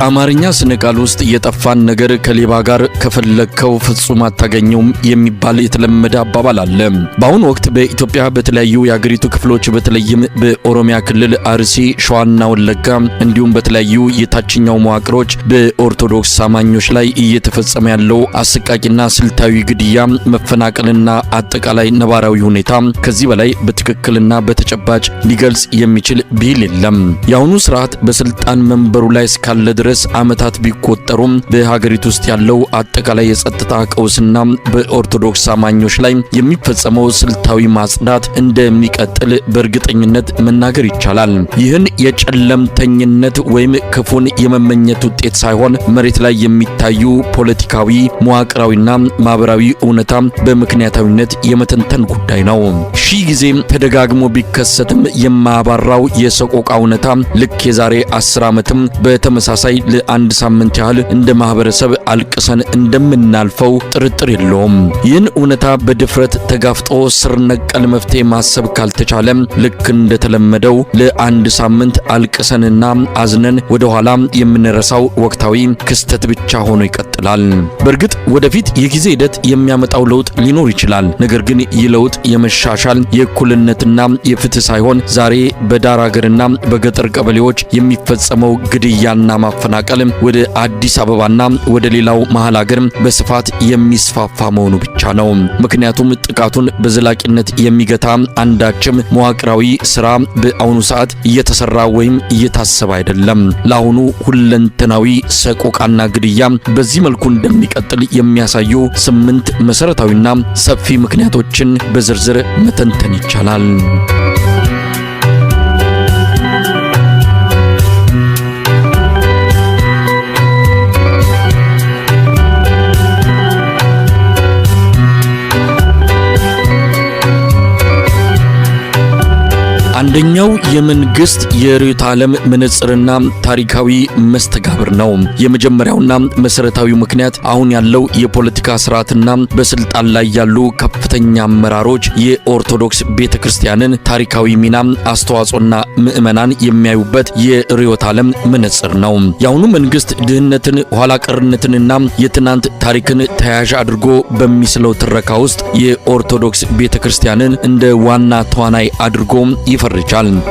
በአማርኛ ስነ ቃል ውስጥ የጠፋን ነገር ከሌባ ጋር ከፈለከው ፍጹም አታገኘውም የሚባል የተለመደ አባባል አለ። በአሁኑ ወቅት በኢትዮጵያ በተለያዩ የአገሪቱ ክፍሎች በተለይም በኦሮሚያ ክልል አርሲ፣ ሸዋና ወለጋ እንዲሁም በተለያዩ የታችኛው መዋቅሮች በኦርቶዶክስ አማኞች ላይ እየተፈጸመ ያለው አሰቃቂና ስልታዊ ግድያ፣ መፈናቀልና አጠቃላይ ነባራዊ ሁኔታ ከዚህ በላይ በትክክልና በተጨባጭ ሊገልጽ የሚችል ብሂል የለም። የአሁኑ ስርዓት በስልጣን መንበሩ ላይ እስካለ ድረስ ዓመታት ቢቆጠሩም በሀገሪቱ ውስጥ ያለው አጠቃላይ የጸጥታ ቀውስና በኦርቶዶክስ አማኞች ላይ የሚፈጸመው ስልታዊ ማጽዳት እንደሚቀጥል በእርግጠኝነት መናገር ይቻላል። ይህን የጨለምተኝነት ወይም ክፉን የመመኘት ውጤት ሳይሆን መሬት ላይ የሚታዩ ፖለቲካዊ፣ መዋቅራዊና ማህበራዊ እውነታ በምክንያታዊነት የመተንተን ጉዳይ ነው። ሺህ ጊዜ ተደጋግሞ ቢከሰትም የማያባራው የሰቆቃ እውነታ ልክ የዛሬ 10 ዓመትም በተመሳሳይ ለአንድ ሳምንት ያህል እንደ ማህበረሰብ አልቅሰን እንደምናልፈው ጥርጥር የለውም። ይህን እውነታ በድፍረት ተጋፍጦ ስር ነቀል መፍትሄ ማሰብ ካልተቻለ ልክ እንደተለመደው ለአንድ ሳምንት አልቅሰንና አዝነን ወደ ኋላ የምንረሳው ወቅታዊ ክስተት ብቻ ሆኖ ይቀጥላል። በእርግጥ ወደፊት የጊዜ ሂደት የሚያመጣው ለውጥ ሊኖር ይችላል። ነገር ግን ይህ ለውጥ የመሻሻል የእኩልነትና የፍትህ ሳይሆን ዛሬ በዳር ሀገርና በገጠር ቀበሌዎች የሚፈጸመው ግድያና ማፈናቀል ወደ አዲስ አበባና ወደ ሌላው መሃል ሀገር በስፋት የሚስፋፋ መሆኑ ብቻ ነው። ምክንያቱም ጥቃቱን በዘላቂነት የሚገታ አንዳችም መዋቅራዊ ስራ በአሁኑ ሰዓት እየተሰራ ወይም እየታሰበ አይደለም። ለአሁኑ ሁለንተናዊ ሰቆቃና ግድያ በዚህ መልኩ እንደሚቀጥል የሚያሳዩ 8 መሰረታዊና ሰፊ ምክንያቶችን በዝርዝር መተንተን ይቻላል። አንደኛው የመንግስት የርዕዮተ ዓለም መነጽርና ታሪካዊ መስተጋብር ነው። የመጀመሪያውና መሰረታዊ ምክንያት አሁን ያለው የፖለቲካ ስርዓትና በስልጣን ላይ ያሉ ከፍተኛ አመራሮች የኦርቶዶክስ ቤተክርስቲያንን ታሪካዊ ሚና፣ አስተዋጽኦና ምዕመናን የሚያዩበት የርዕዮተ ዓለም መነጽር ነው። የአሁኑ መንግስት ድህነትን፣ ኋላ ቀርነትንና የትናንት ታሪክን ተያያዥ አድርጎ በሚስለው ትረካ ውስጥ የኦርቶዶክስ ቤተክርስቲያንን እንደ ዋና ተዋናይ አድርጎ ይፈርጃል።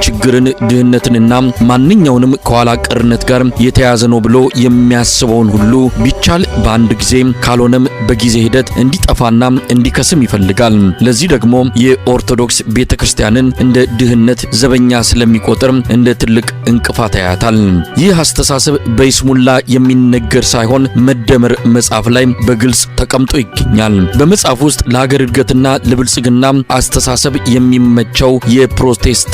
ችግርን፣ ድህነትንና ማንኛውንም ከኋላ ቀርነት ጋር የተያያዘ ነው ብሎ የሚያስበውን ሁሉ ቢቻል በአንድ ጊዜ ካልሆነም በጊዜ ሂደት እንዲጠፋና እንዲከስም ይፈልጋል። ለዚህ ደግሞ የኦርቶዶክስ ቤተክርስቲያንን እንደ ድህነት ዘበኛ ስለሚቆጥር እንደ ትልቅ እንቅፋት ያያታል። ይህ አስተሳሰብ በይስሙላ የሚነገር ሳይሆን መደመር መጽሐፍ ላይ በግልጽ ተቀምጦ ይገኛል። በመጽሐፍ ውስጥ ለሀገር እድገትና ለብልጽግና አስተሳሰብ የሚመቸው የፕሮቴስታንት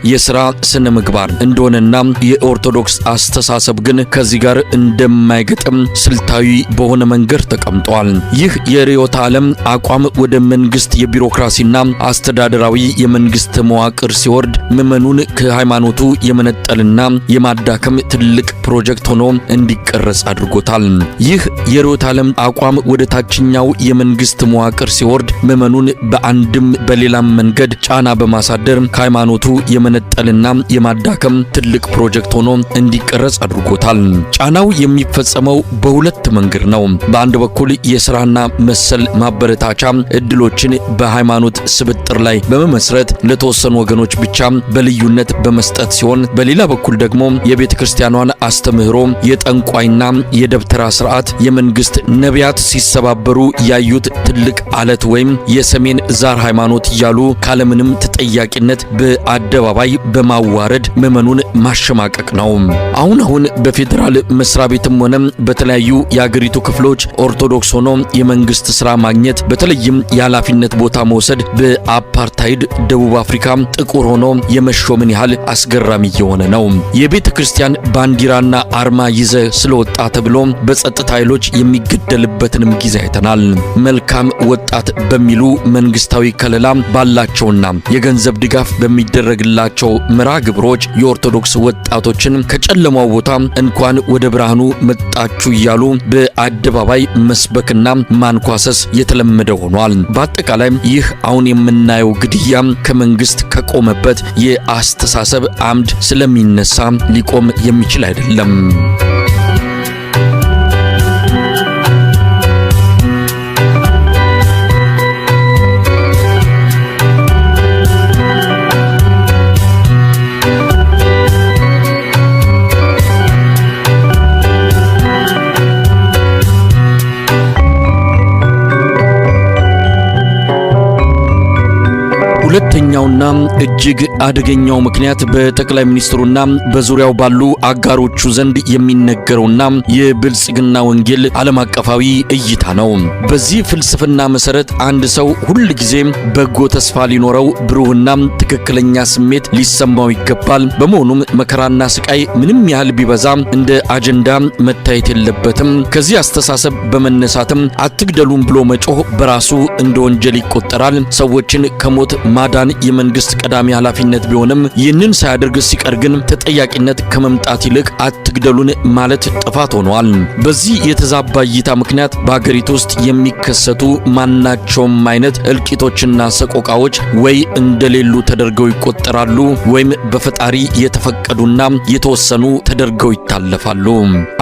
የሥራ ስነ ምግባር እንደሆነና የኦርቶዶክስ አስተሳሰብ ግን ከዚህ ጋር እንደማይገጥም ስልታዊ በሆነ መንገድ ተቀምጧል። ይህ የርዕዮተ ዓለም አቋም ወደ መንግስት የቢሮክራሲና አስተዳደራዊ የመንግስት መዋቅር ሲወርድ ምዕመኑን ከሃይማኖቱ የመነጠልና የማዳከም ትልቅ ፕሮጀክት ሆኖ እንዲቀረጽ አድርጎታል። ይህ የርዕዮተ ዓለም አቋም ወደ ታችኛው የመንግስት መዋቅር ሲወርድ ምዕመኑን በአንድም በሌላም መንገድ ጫና በማሳደር ከሃይማኖቱ የመነጠልና የማዳከም ትልቅ ፕሮጀክት ሆኖ እንዲቀረጽ አድርጎታል። ጫናው የሚፈጸመው በሁለት መንገድ ነው። በአንድ በኩል የሥራና መሰል ማበረታቻ እድሎችን በሃይማኖት ስብጥር ላይ በመመስረት ለተወሰኑ ወገኖች ብቻ በልዩነት በመስጠት ሲሆን፣ በሌላ በኩል ደግሞ የቤተክርስቲያኗን አስተምህሮ የጠንቋይና የደብተራ ስርዓት የመንግስት ነቢያት ሲሰባበሩ ያዩት ትልቅ አለት ወይም የሰሜን ዛር ሃይማኖት እያሉ ካለምንም ተጠያቂነት በአደባባይ በማዋረድ ምዕመኑን ማሸማቀቅ ነው። አሁን በፌደራል መስሪያ ቤትም ሆነ በተለያዩ የአገሪቱ ክፍሎች ኦርቶዶክስ ሆኖ የመንግስት ስራ ማግኘት፣ በተለይም የኃላፊነት ቦታ መውሰድ በአፓርታይድ ደቡብ አፍሪካ ጥቁር ሆኖ የመሾምን ያህል አስገራሚ የሆነ ነው። የቤተ ክርስቲያን ባንዲራና አርማ ይዘ ስለወጣ ተብሎ በጸጥታ ኃይሎች የሚገደልበትንም ጊዜ አይተናል። መልካም ወጣት በሚሉ መንግስታዊ ከለላ ባላቸውና የገንዘብ ድጋፍ በሚደረግላቸው መርሃ ግብሮች የኦርቶዶክስ ወጣቶችን ከጨለማው ቦታ እንኳን ወደ ብርሃኑ መጣችሁ እያሉ በአደባባይ መስበክና ማንኳሰስ የተለመደ ሆኗል። በአጠቃላይ ይህ አሁን የምናየው ግድያ ከመንግስት ከቆመበት የአስተሳሰብ አምድ ስለሚነሳ ሊቆም የሚችል አይደለም። ሁለተኛውና እጅግ አደገኛው ምክንያት በጠቅላይ ሚኒስትሩና በዙሪያው ባሉ አጋሮቹ ዘንድ የሚነገረውና የብልጽግና ወንጌል ዓለም አቀፋዊ እይታ ነው። በዚህ ፍልስፍና መሰረት አንድ ሰው ሁል ጊዜ በጎ ተስፋ ሊኖረው፣ ብሩህና ትክክለኛ ስሜት ሊሰማው ይገባል። በመሆኑም መከራና ስቃይ ምንም ያህል ቢበዛ እንደ አጀንዳ መታየት የለበትም። ከዚህ አስተሳሰብ በመነሳትም አትግደሉም ብሎ መጮህ በራሱ እንደ ወንጀል ይቆጠራል። ሰዎችን ከሞት ማዳን የመንግስት ቀዳሚ ኃላፊነት ቢሆንም ይህንን ሳያደርግ ሲቀር ግን ተጠያቂነት ከመምጣት ይልቅ አትግደሉን ማለት ጥፋት ሆኗል። በዚህ የተዛባ እይታ ምክንያት በአገሪቱ ውስጥ የሚከሰቱ ማናቸውም አይነት እልቂቶችና ሰቆቃዎች ወይ እንደሌሉ ተደርገው ይቆጠራሉ ወይም በፈጣሪ የተፈቀዱና የተወሰኑ ተደርገው ይታለፋሉ።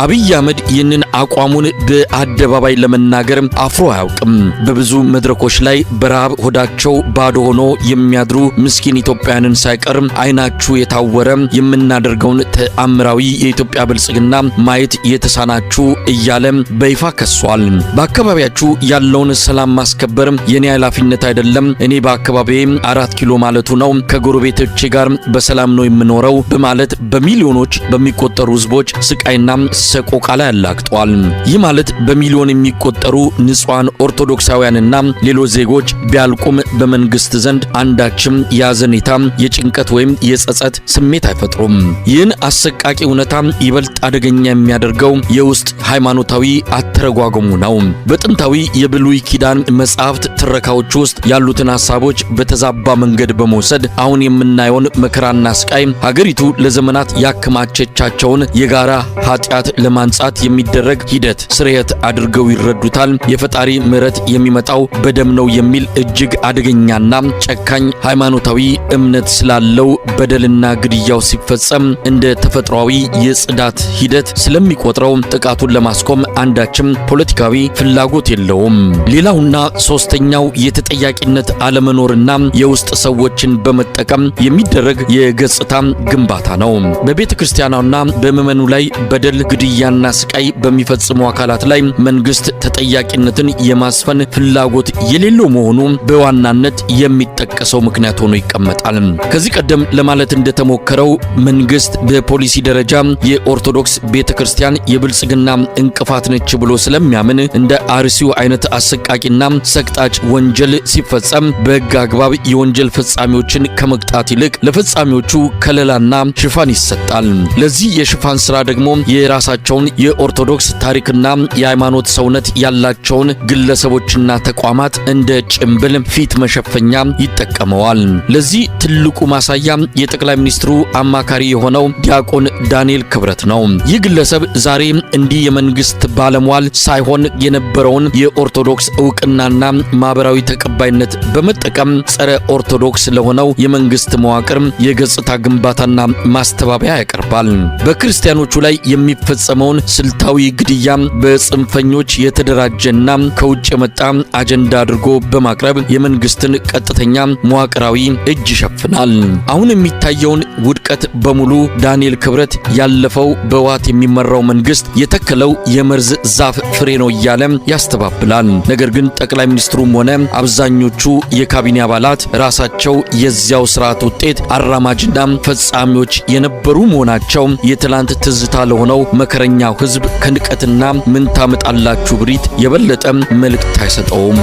አብይ አህመድ ይህንን አቋሙን በአደባባይ ለመናገር አፍሮ አያውቅም። በብዙ መድረኮች ላይ በረሃብ ሆዳቸው ባዶ ሆኖ የሚያድሩ ምስኪን ኢትዮጵያውያንን ሳይቀር አይናችሁ የታወረ የምናደርገውን ተአምራዊ የኢትዮጵያ ብልጽግና ማየት የተሳናችሁ እያለ በይፋ ከሷል። በአካባቢያችሁ ያለውን ሰላም ማስከበር የኔ ኃላፊነት አይደለም፣ እኔ በአካባቢዬ 4 ኪሎ ማለቱ ነው፣ ከጎረቤቶቼ ጋር በሰላም ነው የምኖረው በማለት በሚሊዮኖች በሚቆጠሩ ህዝቦች ስቃይና ሰቆቃ ላይ ያላግጧል። ይህ ማለት በሚሊዮን የሚቆጠሩ ንጹሃን ኦርቶዶክሳውያንና ሌሎች ዜጎች ቢያልቁም በመንግስት ዘንድ አንዳችም የሐዘኔታ፣ የጭንቀት ወይም የጸጸት ስሜት አይፈጥሩም። ይህን አሰቃቂ እውነታ ይበልጥ አደገኛ የሚያደርገው የውስጥ ሃይማኖታዊ አተረጓጎሙ ነው። በጥንታዊ የብሉይ ኪዳን መጻሕፍት ትረካዎች ውስጥ ያሉትን ሐሳቦች በተዛባ መንገድ በመውሰድ አሁን የምናየውን መከራና ስቃይ ሀገሪቱ ለዘመናት ያከማቸቻቸውን የጋራ ኃጢአት ለማንጻት የሚደረግ ሂደት ስርየት አድርገው ይረዱታል። የፈጣሪ ምሕረት የሚመጣው በደም ነው የሚል እጅግ አደገኛና ጨካኝ ሃይማኖታዊ እምነት ስላለው በደልና ግድያው ሲፈጸም እንደ ተፈጥሯዊ የጽዳት ሂደት ስለሚቆጥረው ጥቃቱን ለማስቆም አንዳችም ፖለቲካዊ ፍላጎት የለውም። ሌላውና ሶስተኛው የተጠያቂነት አለመኖርና የውስጥ ሰዎችን በመጠቀም የሚደረግ የገጽታ ግንባታ ነው። በቤተ ክርስቲያኗና በምዕመኑ ላይ በደል፣ ግድያና ስቃይ በሚፈጽሙ አካላት ላይ መንግስት ተጠያቂነትን የማስፈን ፍላጎት የሌለው መሆኑ በዋናነት የሚጠቀሰው ምክንያት ሆኖ ይቀመጣል። ከዚህ ቀደም ለማለት እንደተሞከረው መንግስት በፖሊሲ ደረጃ የኦርቶዶክስ ቤተክርስቲያን የብልጽግና እንቅፋት ነች ብሎ ስለሚያምን እንደ አርሲው አይነት አሰቃቂና ሰቅጣጭ ወንጀል ሲፈጸም በሕግ አግባብ የወንጀል ፈጻሚዎችን ከመቅጣት ይልቅ ለፈጻሚዎቹ ከለላና ሽፋን ይሰጣል። ለዚህ የሽፋን ስራ ደግሞ የራሳቸውን የኦርቶዶክስ ታሪክና የሃይማኖት ሰውነት ያላቸውን ግለሰቦችና ተቋማት እንደ ጭምብል ፊት መሸፈኛ ይጠቀመዋል። ለዚህ ትልቁ ማሳያ የጠቅላይ ሚኒስትሩ አማካሪ የሆነው ዲያቆን ዳንኤል ክብረት ነው። ይህ ግለሰብ ዛሬ እንዲህ የመንግስት ባለሟል ሳይሆን የነበረውን የኦርቶዶክስ ዕውቅናና ማህበራዊ ተቀባይነት በመጠቀም ጸረ ኦርቶዶክስ ለሆነው የመንግስት መዋቅር የገጽታ ግንባታና ማስተባበያ ያቀርባል። በክርስቲያኖቹ ላይ የሚፈጸመውን ስልታዊ ግድያ በጽንፈኞች የተደራጀና ከውጭ የመጣ አጀንዳ አድርጎ በማቅረብ የመንግስትን ቀጥተኛ መዋቅራዊ እጅ ይሸፍናል። አሁን የሚታየውን ውድቀት በሙሉ ዳንኤል ክብረት ያለፈው በዋት የሚመራው መንግስት የተከለው የመርዝ ዛፍ ፍሬ ነው እያለ ያስተባብላል። ነገር ግን ጠቅላይ ሚኒስትሩም ሆነ አብዛኞቹ የካቢኔ አባላት ራሳቸው የዚያው ስርዓት ውጤት አራማጅና ፈጻሚዎች የነበሩ መሆናቸው የትላንት ትዝታ ለሆነው መከረኛው ህዝብ ከንቀትና ምን ታመጣላችሁ ብሪት የበለጠ መልእክት አይሰጠውም።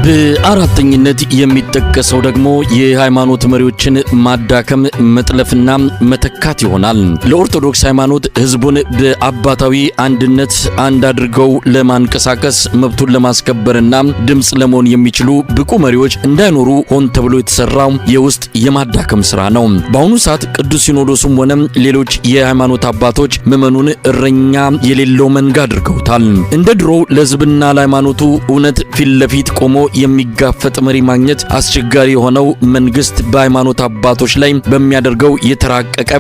በአራተኝነት የሚጠቀሰው ደግሞ የሃይማኖት መሪዎችን ማዳከም፣ መጥለፍና መተካት ይሆናል። ለኦርቶዶክስ ሃይማኖት ህዝቡን በአባታዊ አንድነት አንድ አድርገው ለማንቀሳቀስ መብቱን ለማስከበርና ድምጽ ለመሆን የሚችሉ ብቁ መሪዎች እንዳይኖሩ ሆን ተብሎ የተሰራው የውስጥ የማዳከም ስራ ነው። በአሁኑ ሰዓት ቅዱስ ሲኖዶሱም ሆነ ሌሎች የሃይማኖት አባቶች ምዕመኑን እረኛ የሌለው መንጋ አድርገውታል። እንደ ድሮው ለህዝብና ለሃይማኖቱ እውነት ፊት ለፊት ቆሞ የሚጋፈጥ መሪ ማግኘት አስቸጋሪ የሆነው መንግስት በሃይማኖት አባቶች ላይ በሚያደርገው የተራቀቀ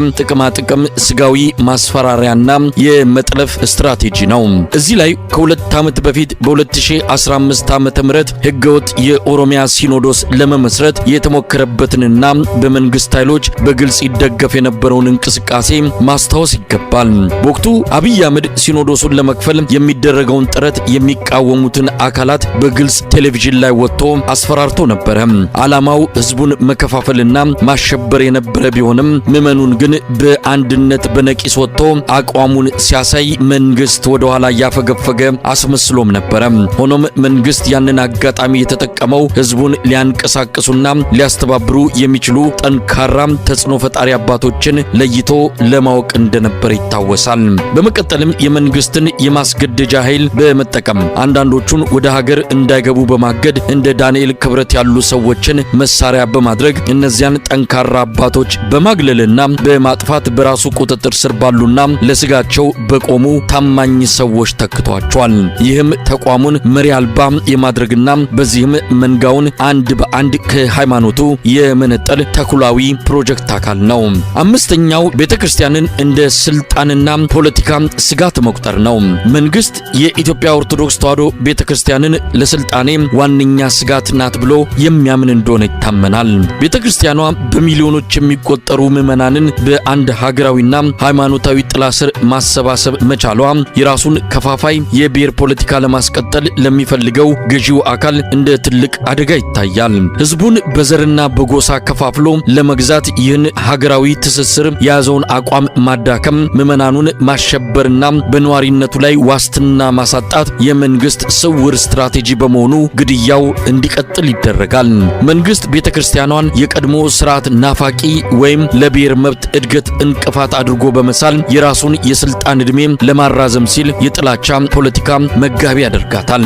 ጥቅም ስጋዊ ማስፈራሪያና የመጥለፍ ስትራቴጂ ነው። እዚህ ላይ ከሁለት ዓመት በፊት በ2015 ዓመተ ምህረት ህገወጥ የኦሮሚያ ሲኖዶስ ለመመስረት የተሞከረበትንና በመንግስት ኃይሎች በግልጽ ይደገፍ የነበረውን እንቅስቃሴ ማስታወስ ይገባል። በወቅቱ አብይ አህመድ ሲኖዶሱን ለመክፈል የሚደረገውን ጥረት የሚቃወሙትን አካላት በግልጽ ቴሌቪዥን ላይ ወጥቶ አስፈራርቶ ነበር። ዓላማው ህዝቡን መከፋፈልና ማሸበር የነበረ ቢሆንም ምዕመኑን ግን በአንድነት በነቂስ ወጥቶ አቋሙን ሲያሳይ መንግስት ወደ ኋላ ያፈገፈገ አስመስሎም ነበር። ሆኖም መንግስት ያንን አጋጣሚ የተጠቀመው ህዝቡን ሊያንቀሳቅሱና ሊያስተባብሩ የሚችሉ ጠንካራ ተጽዕኖ ፈጣሪ አባቶችን ለይቶ ለማወቅ እንደነበር ይታወሳል። በመቀጠልም የመንግስትን የማስገደጃ ኃይል በመጠቀም አንዳንዶቹን ወደ ሀገር እንዳይገቡ በማገድ እንደ ዳንኤል ክብረት ያሉ ሰዎችን መሳሪያ በማድረግ እነዚያን ጠንካራ አባቶች በማግለልና በማጥፋት በራሱ ቁጥጥር ስር ባሉና ለስጋቸው በቆሙ ታማኝ ሰዎች ተክቷቸዋል። ይህም ተቋሙን መሪ አልባ የማድረግና በዚህም መንጋውን አንድ በአንድ ከሃይማኖቱ የመነጠል ተኩላዊ ፕሮጀክት አካል ነው። አምስተኛው ቤተክርስቲያንን እንደ ስልጣንና ፖለቲካ ስጋት መቁጠር ነው። መንግስት የኢትዮጵያ ኦርቶዶክስ ተዋሕዶ ቤተክርስቲያንን ለስልጣኔ ዋነኛ ስጋት ናት ብሎ የሚያምን እንደሆነ ይታመናል። ቤተክርስቲያኗ በሚሊዮኖች የሚቆጠሩ ምዕመናንን በአንድ ሀገራዊና ሃይማኖታዊ ጥላ ስር ማሰባሰብ መቻሏ የራሱን ከፋፋይ የብሔር ፖለቲካ ለማስቀጠል ለሚፈልገው ገዢው አካል እንደ ትልቅ አደጋ ይታያል። ህዝቡን በዘርና በጎሳ ከፋፍሎ ለመግዛት ይህን ሀገራዊ ትስስር የያዘውን አቋም ማዳከም፣ ምዕመናኑን ማሸበርና በነዋሪነቱ ላይ ዋስትና ማሳጣት የመንግስት ስውር ስትራቴጂ በመሆኑ ግድያው እንዲቀጥል ይደረጋል። መንግስት ቤተክርስቲያኗን የቀድሞ ስርዓት ናፋቂ ወይም ለብሔር መብት እድገት እንቅፋት አድርጎ በመሳል የራሱን የስልጣን ዕድሜ ለማራዘም ሲል የጥላቻ ፖለቲካ መጋቢ ያደርጋታል።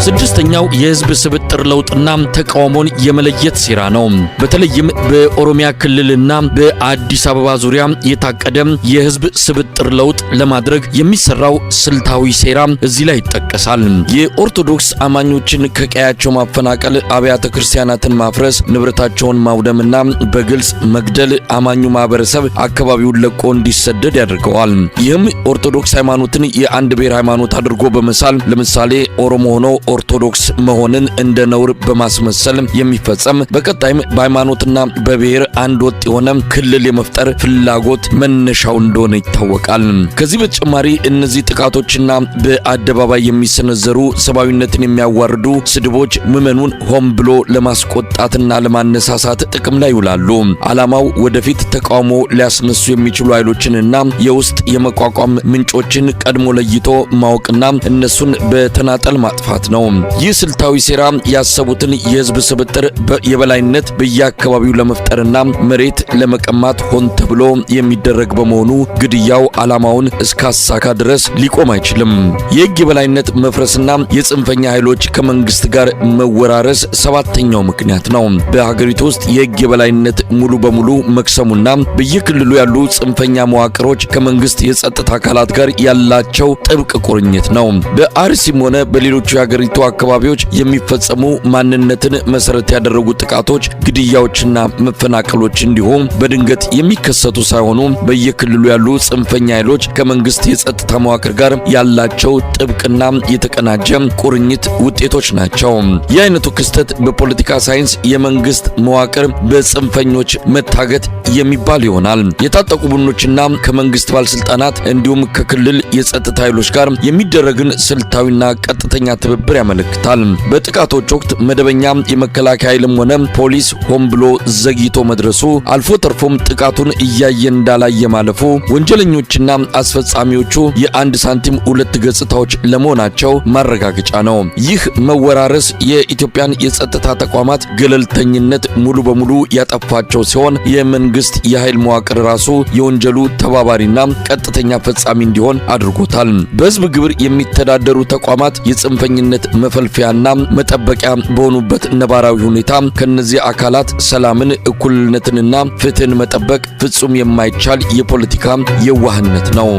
ስድስተኛው የህዝብ ስብጥር ለውጥና ተቃውሞን የመለየት ሴራ ነው። በተለይም በኦሮሚያ ክልልና በአዲስ አበባ ዙሪያ የታቀደ የህዝብ ስብጥር ለውጥ ለማድረግ የሚሰራው ስልታዊ ሴራ እዚህ ላይ ይጠቀሳል። የኦርቶዶክስ አማኞችን ከቀያቸው ማፈናቀል፣ አብያተ ክርስቲያናትን ማፍረስ፣ ንብረታቸውን ማውደምና በግልጽ መግደል አማኙ ማህበረሰብ አካባቢውን ለቆ እንዲሰደድ ያደርገዋል። ይህም ኦርቶዶክስ ሃይማኖትን የአንድ ብሔር ሃይማኖት አድርጎ በመሳል ለምሳሌ ኦሮሞ ሆኖ ኦርቶዶክስ መሆንን እንደ ነውር በማስመሰል የሚፈጸም በቀጣይም በሃይማኖትና በብሔር አንድ ወጥ የሆነ ክልል የመፍጠር ፍላጎት መነሻው እንደሆነ ይታወቃል። ከዚህ በተጨማሪ እነዚህ ጥቃቶችና በአደባባይ የሚሰነዘሩ ሰብአዊነትን የሚያዋርዱ ስድቦች ምዕመኑን ሆን ብሎ ለማስቆጣትና ለማነሳሳት ጥቅም ላይ ይውላሉ። ዓላማው ወደፊት ተቃውሞ ሊያስነሱ የሚችሉ ኃይሎችንና የውስጥ የመቋቋም ምንጮችን ቀድሞ ለይቶ ማወቅና እነሱን በተናጠል ማጥፋት ነው። ይህ ስልታዊ ሴራ ያሰቡትን የህዝብ ስብጥር የበላይነት በየአካባቢው ለመፍጠርና መሬት ለመቀማት ሆን ተብሎ የሚደረግ በመሆኑ ግድያው ዓላማውን እስካሳካ ድረስ ሊቆም አይችልም። የህግ የበላይነት መፍረስና የጽንፈኛ ኃይሎች ከመንግስት ጋር መወራረስ ሰባተኛው ምክንያት ነው። በሀገሪቱ ውስጥ የህግ የበላይነት ሙሉ በሙሉ መክሰሙና በየክልሉ ያሉ ጽንፈኛ መዋቅሮች ከመንግስት የጸጥታ አካላት ጋር ያላቸው ጥብቅ ቁርኝት ነው። በአርሲም ሆነ በሌሎች የሀገሪቱ አካባቢዎች የሚፈጸሙ ማንነትን መሰረት ያደረጉ ጥቃቶች፣ ግድያዎችና መፈናቀሎች እንዲሁም በድንገት የሚከሰቱ ሳይሆኑ በየክልሉ ያሉ ጽንፈኛ ኃይሎች ከመንግስት የጸጥታ መዋቅር ጋር ያላቸው ጥብቅና የተቀናጀ ቁርኝት ውጤቶች ናቸው። ይህ አይነቱ ክስተት በፖለቲካ ሳይንስ የመንግስት መዋቅር በጽንፈኞች መታገት የሚባል ይሆናል። የታጠቁ ቡድኖችና ከመንግስት ባለስልጣናት እንዲሁም ከክልል የጸጥታ ኃይሎች ጋር የሚደረግን ስልታዊና ቀጥተኛ ትብብር ያመለክታል። በጥቃቶች ወቅት መደበኛ የመከላከያ ኃይልም ሆነ ፖሊስ ሆን ብሎ ዘግይቶ መድረሱ፣ አልፎ ተርፎም ጥቃቱን እያየ እንዳላየ ማለፉ ወንጀለኞችና አስፈጻሚዎቹ የአንድ ሳንቲም ሁለት ገጽታዎች ለመሆናቸው ማረጋገጫ ነው። ይህ መወራረስ የኢትዮጵያን የጸጥታ ተቋማት ገለልተኝነት ሙሉ በሙሉ ያጠፋቸው ሲሆን የመንግስት የኃይል መዋቅር ራሱ የወንጀሉ ተባባሪና ቀጥተኛ ፈጻሚ እንዲሆን አድርጎታል። በህዝብ ግብር የሚተዳደሩ ተቋማት የጽንፈኝነት መፈልፈያና መጠበቂያ በሆኑበት ነባራዊ ሁኔታ ከነዚህ አካላት ሰላምን፣ እኩልነትንና ፍትህን መጠበቅ ፍጹም የማይቻል የፖለቲካ የዋህነት ነው።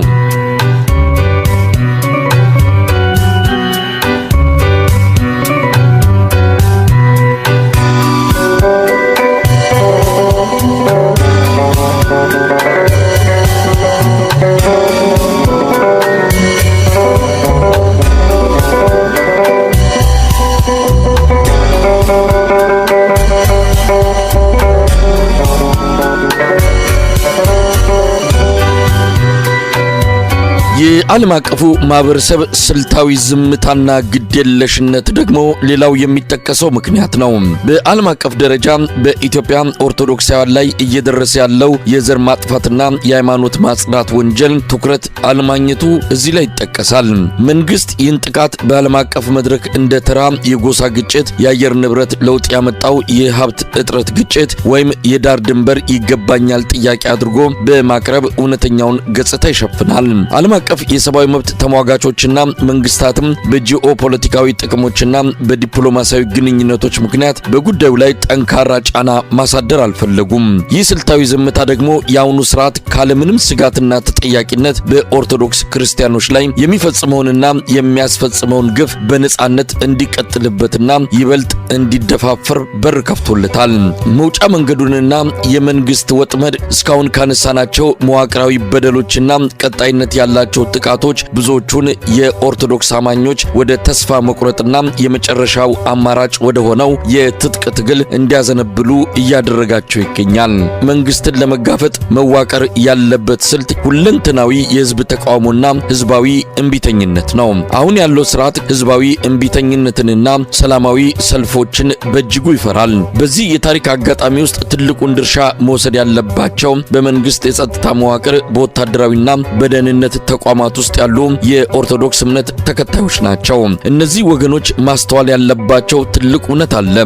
የዓለም አቀፉ ማህበረሰብ ስልታዊ ዝምታና ግዴለሽነት ደግሞ ሌላው የሚጠቀሰው ምክንያት ነው። በዓለም አቀፍ ደረጃ በኢትዮጵያ ኦርቶዶክሳውያን ላይ እየደረሰ ያለው የዘር ማጥፋትና የሃይማኖት ማጽዳት ወንጀል ትኩረት አለማግኘቱ እዚህ ላይ ይጠቀሳል። መንግስት ይህን ጥቃት በዓለም አቀፍ መድረክ እንደ ተራ የጎሳ ግጭት፣ የአየር ንብረት ለውጥ ያመጣው የሀብት እጥረት ግጭት ወይም የዳር ድንበር ይገባኛል ጥያቄ አድርጎ በማቅረብ እውነተኛውን ገጽታ ይሸፍናል። ዓለም አቀፍ የሰብአዊ መብት ተሟጋቾችና መንግስታትም በጂኦ ፖለቲካዊ ጥቅሞችና በዲፕሎማሲያዊ ግንኙነቶች ምክንያት በጉዳዩ ላይ ጠንካራ ጫና ማሳደር አልፈለጉም። ይህ ስልታዊ ዝምታ ደግሞ የአሁኑ ስርዓት ካለምንም ስጋትና ተጠያቂነት በኦርቶዶክስ ክርስቲያኖች ላይ የሚፈጽመውንና የሚያስፈጽመውን ግፍ በነጻነት እንዲቀጥልበትና ይበልጥ እንዲደፋፈር በር ከፍቶለታል። መውጫ መንገዱንና የመንግስት ወጥመድ እስካሁን ካነሳናቸው መዋቅራዊ በደሎችና ቀጣይነት ያላቸው ጥቃቶች ብዙዎቹን የኦርቶዶክስ አማኞች ወደ ተስፋ መቁረጥና የመጨረሻው አማራጭ ወደ ሆነው የትጥቅ ትግል እንዲያዘነብሉ እያደረጋቸው ይገኛል። መንግስትን ለመጋፈጥ መዋቀር ያለበት ስልት ሁለንተናዊ የህዝብ ተቃውሞና ህዝባዊ እንቢተኝነት ነው። አሁን ያለው ስርዓት ህዝባዊ እንቢተኝነትንና ሰላማዊ ሰልፎችን በእጅጉ ይፈራል። በዚህ የታሪክ አጋጣሚ ውስጥ ትልቁን ድርሻ መውሰድ ያለባቸው በመንግስት የጸጥታ መዋቅር፣ በወታደራዊና በደህንነት ተቋማት ውስጥ ያሉ የኦርቶዶክስ እምነት ተከታዮች ናቸው። እነዚህ ወገኖች ማስተዋል ያለባቸው ትልቅ እውነት አለ።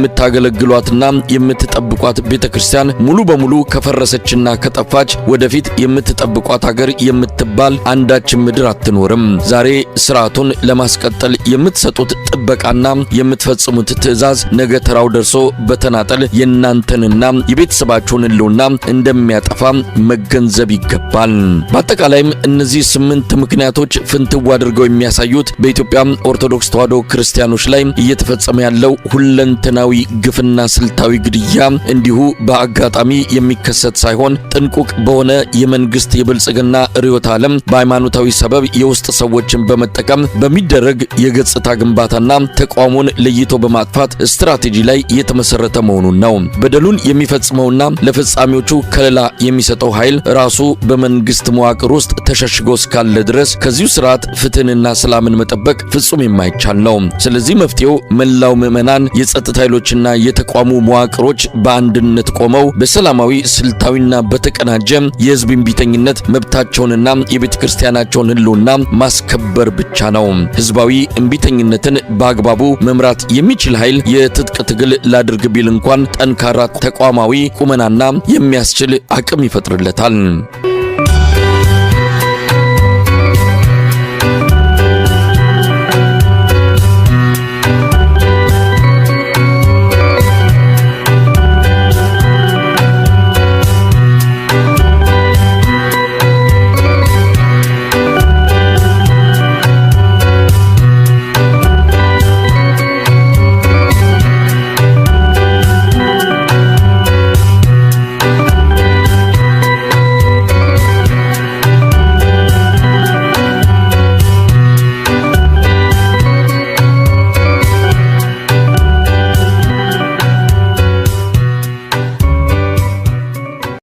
የምታገለግሏትና የምትጠብቋት ቤተክርስቲያን ሙሉ በሙሉ ከፈረሰችና ከጠፋች ወደፊት የምትጠብቋት ሀገር የምትባል አንዳች ምድር አትኖርም። ዛሬ ስርዓቱን ለማስቀጠል የምትሰጡት ጥበቃና የምትፈጽሙት ትዕዛዝ ነገ ተራው ደርሶ በተናጠል የእናንተንና የቤተሰባችሁን ህልውና እንደሚያጠፋ መገንዘብ ይገባል። በአጠቃላይም እነዚህ 8 ምክንያቶች ፍንትው አድርገው የሚያሳዩት በኢትዮጵያ ኦርቶዶክስ ተዋሕዶ ክርስቲያኖች ላይ እየተፈጸመ ያለው ሁለንተናዊ ግፍና ስልታዊ ግድያ እንዲሁ በአጋጣሚ የሚከሰት ሳይሆን ጥንቁቅ በሆነ የመንግስት የብልጽግና ርዕዮተ ዓለም በሃይማኖታዊ ሰበብ የውስጥ ሰዎችን በመጠቀም በሚደረግ የገጽታ ግንባታና ተቋሙን ለይቶ በማጥፋት ስትራቴጂ ላይ የተመሰረተ መሆኑን ነው። በደሉን የሚፈጽመውና ለፈጻሚዎቹ ከለላ የሚሰጠው ኃይል ራሱ በመንግስት መዋቅር ውስጥ ተሸሽጎ እስካለ ድረስ ከዚሁ ስርዓት ፍትህንና ሰላምን መጠበቅ ፍጹም የማይቻል ነው። ስለዚህ መፍትሄው መላው ምዕመናን፣ የጸጥታ ኃይሎችና የተቋሙ መዋቅሮች በአንድነት ቆመው በሰላማዊ ስልታዊና በተቀናጀ የህዝብ እምቢተኝነት መብታቸውንና የቤተክርስቲያናቸውን ህልውና ማስከበር ብቻ ነው። ህዝባዊ እምቢተኝነትን በአግባቡ መምራት የሚችል ኃይል የትጥቅ ትግል ላድርግ ቢል እንኳን ጠንካራ ተቋማዊ ቁመናና የሚያስችል አቅም ይፈጥርለታል።